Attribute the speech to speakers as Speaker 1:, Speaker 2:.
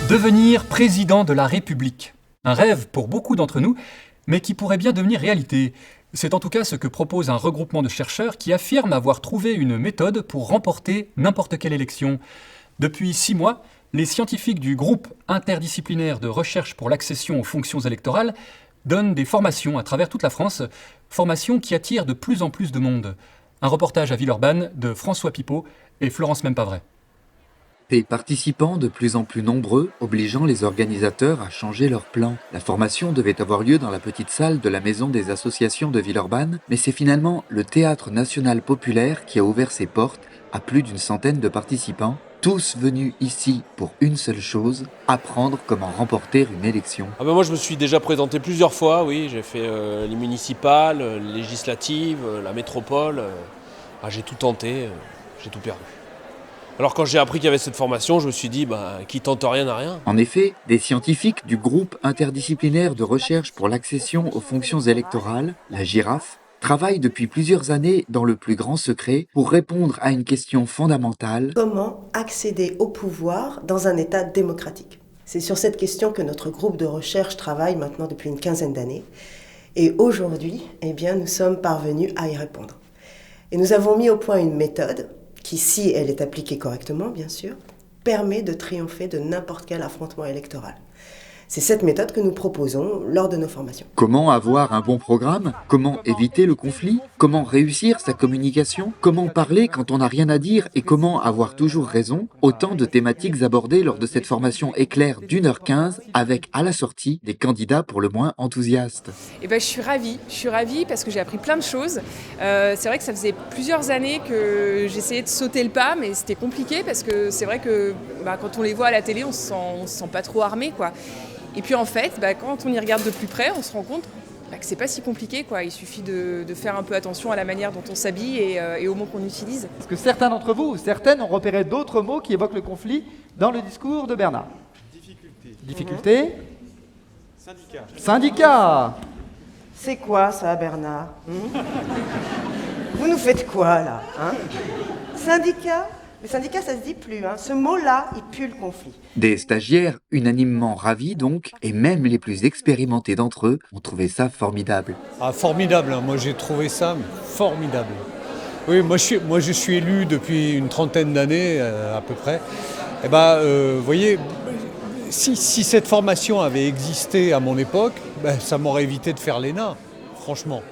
Speaker 1: Devenir président de la République. Un rêve pour beaucoup d'entre nous, mais qui pourrait bien devenir réalité. C'est en tout cas ce que propose un regroupement de chercheurs qui affirme avoir trouvé une méthode pour remporter n'importe quelle élection. Depuis 6 mois, les scientifiques du groupe interdisciplinaire de recherche pour l'accession aux fonctions électorales donnent des formations à travers toute la France, formations qui attirent de plus en plus de monde. Un reportage à Villeurbanne de François Pipeau et Florence Mempavret.
Speaker 2: Des participants de plus en plus nombreux, obligeant les organisateurs à changer leurs plans. La formation devait avoir lieu dans la petite salle de la Maison des associations de Villeurbanne, mais c'est finalement le Théâtre national populaire qui a ouvert ses portes à plus d'une centaine de participants, tous venus ici pour une seule chose, apprendre comment remporter une élection.
Speaker 3: Moi je me suis déjà présenté plusieurs fois, oui, j'ai fait les municipales, les législatives, la métropole, j'ai tout tenté, j'ai tout perdu. Alors quand j'ai appris qu'il y avait cette formation, je me suis dit, qui tente rien n'a rien.
Speaker 2: En effet, des scientifiques du groupe interdisciplinaire de recherche pour l'accession aux fonctions électorales, la Girafe, travaillent depuis plusieurs années dans le plus grand secret pour répondre à une question fondamentale.
Speaker 4: Comment accéder au pouvoir dans un État démocratique ? C'est sur cette question que notre groupe de recherche travaille maintenant depuis une quinzaine d'années. Et aujourd'hui, nous sommes parvenus à y répondre. Et nous avons mis au point une méthode qui, si elle est appliquée correctement, bien sûr, permet de triompher de n'importe quel affrontement électoral. C'est cette méthode que nous proposons lors de nos formations.
Speaker 2: Comment avoir un bon programme ? Comment éviter le conflit ? Comment réussir sa communication ? Comment parler quand on n'a rien à dire et comment avoir toujours raison ? Autant de thématiques abordées lors de cette formation éclair d'1h15 avec, à la sortie, des candidats pour le moins enthousiastes.
Speaker 5: Je suis ravie parce que j'ai appris plein de choses. C'est vrai que ça faisait plusieurs années que j'essayais de sauter le pas, mais c'était compliqué parce que c'est vrai que quand on les voit à la télé, on se sent pas trop armé, quoi. Et puis en fait, quand on y regarde de plus près, on se rend compte que c'est pas si compliqué, quoi. Il suffit de faire un peu attention à la manière dont on s'habille et aux mots qu'on utilise.
Speaker 6: Parce que certains d'entre vous, ou certaines, ont repéré d'autres mots qui évoquent le conflit dans le discours de Bernard. Difficulté. Syndicat.
Speaker 4: C'est quoi ça, Bernard ? Vous nous faites quoi, là ? Syndicat ? Le syndicat, ça se dit plus. Ce mot-là, il pue le conflit.
Speaker 2: Des stagiaires unanimement ravis donc, et même les plus expérimentés d'entre eux ont trouvé ça formidable.
Speaker 7: Formidable, moi j'ai trouvé ça formidable. Oui, moi je suis élu depuis une trentaine d'années à peu près. Vous voyez, si cette formation avait existé à mon époque, ça m'aurait évité de faire l'ENA, franchement.